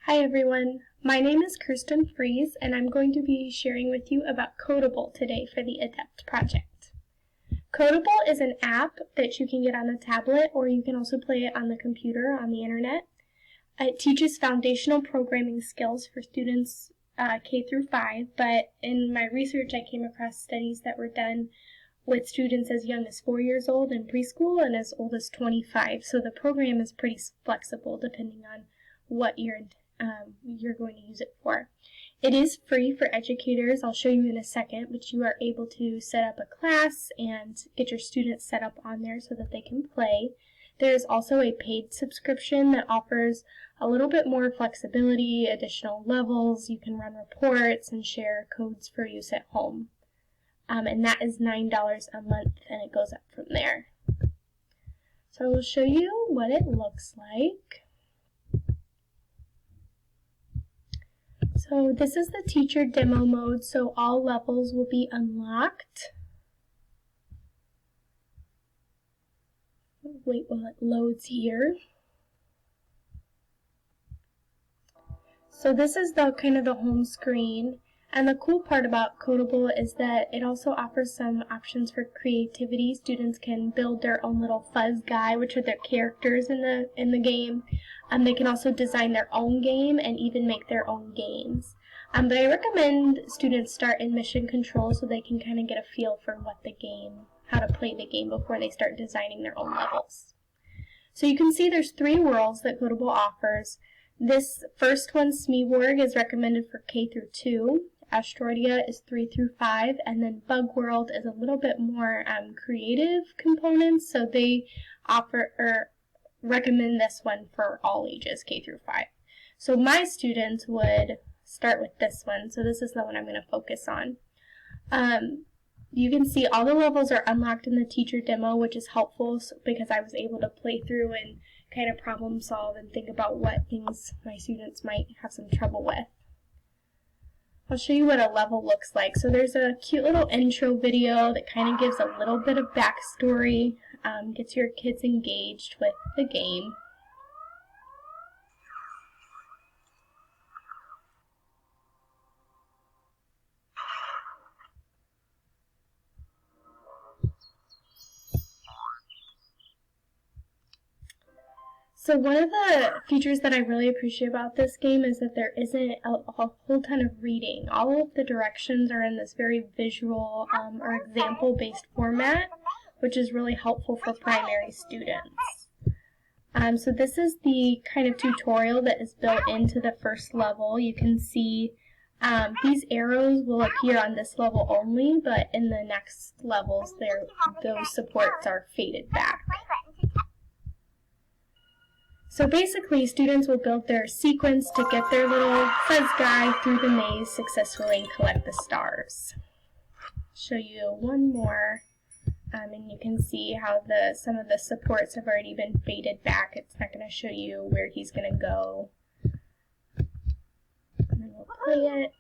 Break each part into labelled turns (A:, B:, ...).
A: Hi everyone, my name is Kirsten Fries and I'm going to be sharing with you about Kodable today for the Adept project. Kodable is an app that you can get on a tablet or you can also play it on the computer on the internet. It teaches foundational programming skills for students K through 5, but in my research I came across studies that were done with students as young as 4 years old in preschool and as old as 25, so the program is pretty flexible depending on what you're going to use it for. It is free for educators. I'll show you in a second, but you are able to set up a class and get your students set up on there so that they can play. There is also a paid subscription that offers a little bit more flexibility, additional levels. You can run reports and share codes for use at home. And that is $9 a month, and it goes up from there. So I will show you what it looks like. So this is the teacher demo mode, so all levels will be unlocked. Wait while it loads here. So this is the kind of the home screen, and the cool part about Kodable is that it also offers some options for creativity. Students can build their own little fuzz guy, which are their characters in the game. They can also design their own game and even make their own games. But I recommend students start in mission control so they can kind of get a feel for how to play the game before they start designing their own levels. So you can see there's 3 worlds that Kodable offers. This first one, Smeeborg, is recommended for K through 2. Asteroidia is 3 through 5, and then Bug World is a little bit more creative components, so they recommend this one for all ages, K through 5. So my students would start with this one, so this is the one I'm going to focus on. You can see all the levels are unlocked in the teacher demo, which is helpful because I was able to play through and kind of problem solve and think about what things my students might have some trouble with. I'll show you what a level looks like. So there's a cute little intro video that kind of gives a little bit of backstory, gets your kids engaged with the game. So one of the features that I really appreciate about this game is that there isn't a whole ton of reading. All of the directions are in this very visual or example-based format, which is really helpful for primary students. So this is the kind of tutorial that is built into the first level. You can see these arrows will appear on this level only, but in the next levels, those supports are faded back. So basically, students will build their sequence to get their little fuzz guy through the maze successfully and collect the stars. Show you one more, and you can see how some of the supports have already been faded back. It's not going to show you where he's going to go. And then we'll play it.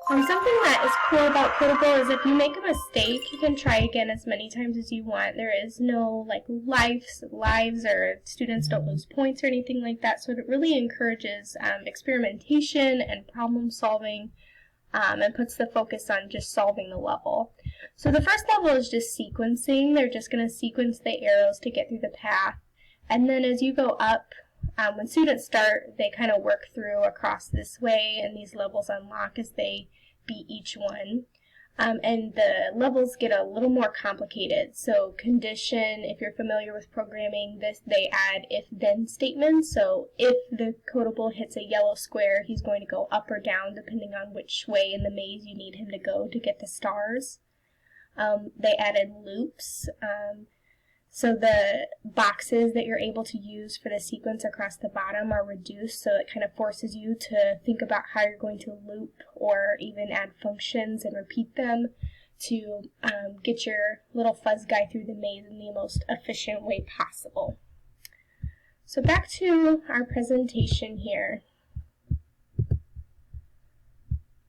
A: Something that is cool about Kodable is if you make a mistake, you can try again as many times as you want. There is no lives or students don't lose points or anything like that, so it really encourages experimentation and problem solving and puts the focus on just solving the level. So the first level is just sequencing. They're just going to sequence the arrows to get through the path. And then as you go up, when students start, they kind of work through across this way, and these levels unlock as they beat each one. And the levels get a little more complicated. So condition, if you're familiar with programming, they add if-then statements. So if the Kodable hits a yellow square, he's going to go up or down depending on which way in the maze you need him to go to get the stars. They added loops. So the boxes that you're able to use for the sequence across the bottom are reduced, so it kind of forces you to think about how you're going to loop or even add functions and repeat them to get your little fuzz guy through the maze in the most efficient way possible. So back to our presentation here.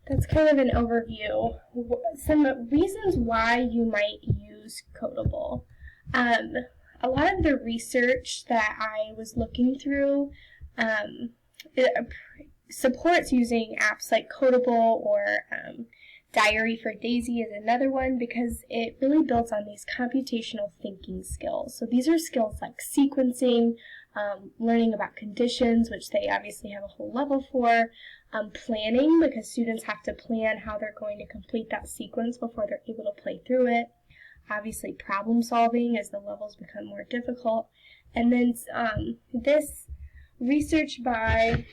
A: That's kind of an overview. Some reasons why you might use Kodable. a lot of the research that I was looking through it supports using apps like Kodable or Diary for Daisy is another one, because it really builds on these computational thinking skills. So these are skills like sequencing, learning about conditions, which they obviously have a whole level for, planning, because students have to plan how they're going to complete that sequence before they're able to play through it. Obviously problem solving as the levels become more difficult. And then this research by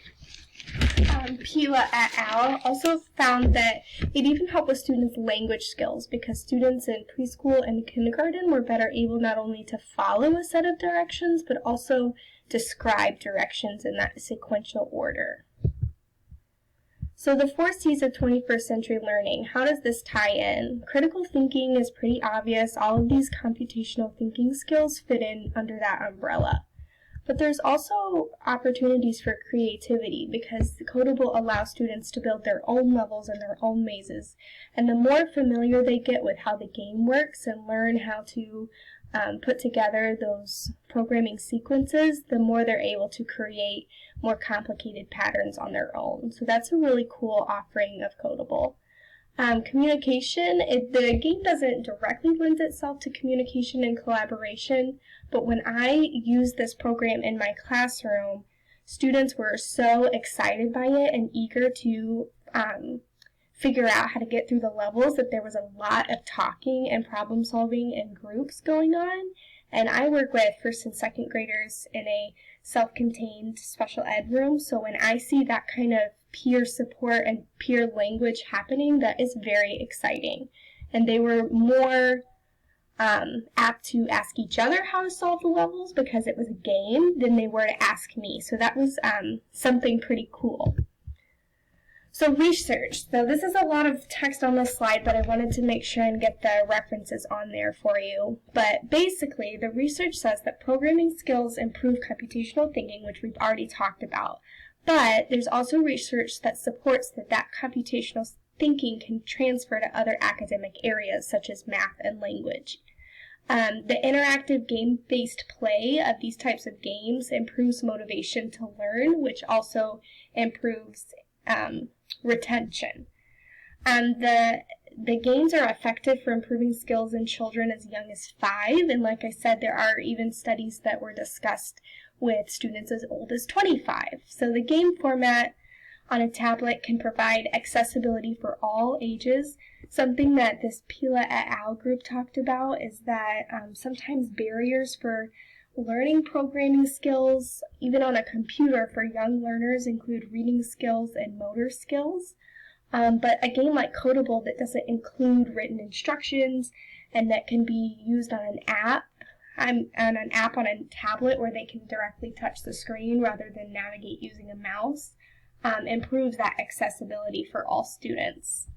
A: Pila et al. Also found that it even helped with students' language skills, because students in preschool and kindergarten were better able not only to follow a set of directions, but also describe directions in that sequential order. So the 4 C's of 21st century learning, how does this tie in? Critical thinking is pretty obvious. All of these computational thinking skills fit in under that umbrella. But there's also opportunities for creativity, because Kodable allows students to build their own levels and their own mazes. And the more familiar they get with how the game works and learn how to put together those programming sequences, the more they're able to create more complicated patterns on their own. So that's a really cool offering of Kodable. Communication, the game doesn't directly lend itself to communication and collaboration, but when I used this program in my classroom, students were so excited by it and eager to figure out how to get through the levels that there was a lot of talking and problem solving in groups going on. And I work with 1st and 2nd graders in a self-contained special ed room, so when I see that kind of peer support and peer language happening, that is very exciting. And they were more apt to ask each other how to solve the levels because it was a game than they were to ask me. So that was something pretty cool. So research. So this is a lot of text on this slide, but I wanted to make sure and get the references on there for you. But basically, the research says that programming skills improve computational thinking, which we've already talked about. But there's also research that supports that computational thinking can transfer to other academic areas, such as math and language. The interactive game-based play of these types of games improves motivation to learn, which also improves retention. The games are effective for improving skills in children as young as 5, and like I said, there are even studies that were discussed with students as old as 25. So the game format on a tablet can provide accessibility for all ages. Something that this Pila et al. Group talked about is that sometimes barriers for learning programming skills, even on a computer for young learners, include reading skills and motor skills. But a game like Kodable that doesn't include written instructions and that can be used on an app, on a tablet where they can directly touch the screen rather than navigate using a mouse, improves that accessibility for all students.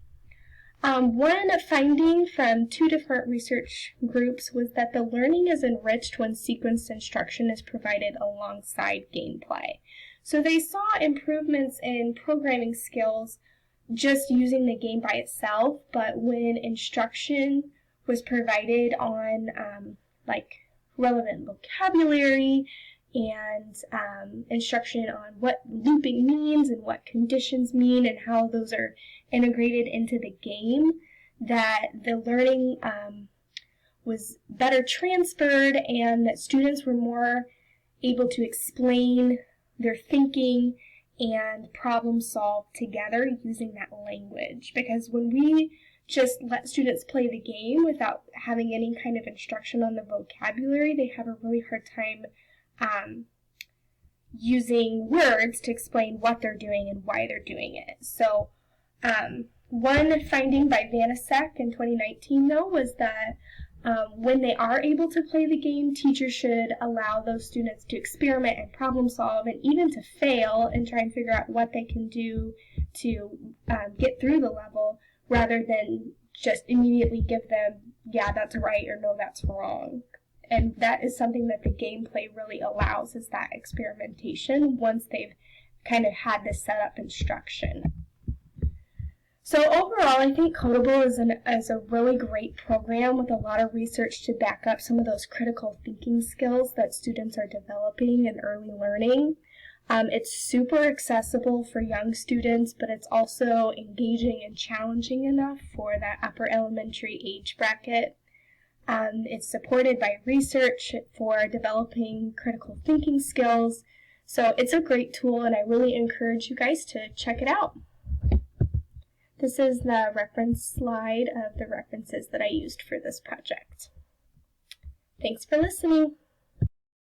A: One finding from 2 different research groups was that the learning is enriched when sequenced instruction is provided alongside gameplay. So they saw improvements in programming skills just using the game by itself, but when instruction was provided on relevant vocabulary and instruction on what looping means and what conditions mean and how those are integrated into the game, that the learning was better transferred and that students were more able to explain their thinking and problem solve together using that language. Because when we just let students play the game without having any kind of instruction on the vocabulary, they have a really hard time using words to explain what they're doing and why they're doing it. So one finding by Vanasek in 2019, though, was that when they are able to play the game, teachers should allow those students to experiment and problem solve and even to fail and try and figure out what they can do to get through the level, rather than just immediately give them, yeah, that's right, or no, that's wrong. And that is something that the gameplay really allows, is that experimentation once they've kind of had this set up instruction. So overall, I think Kodable is a really great program with a lot of research to back up some of those critical thinking skills that students are developing in early learning. It's super accessible for young students, but it's also engaging and challenging enough for that upper elementary age bracket. It's supported by research for developing critical thinking skills. So it's a great tool, and I really encourage you guys to check it out. This is the reference slide of the references that I used for this project. Thanks for listening.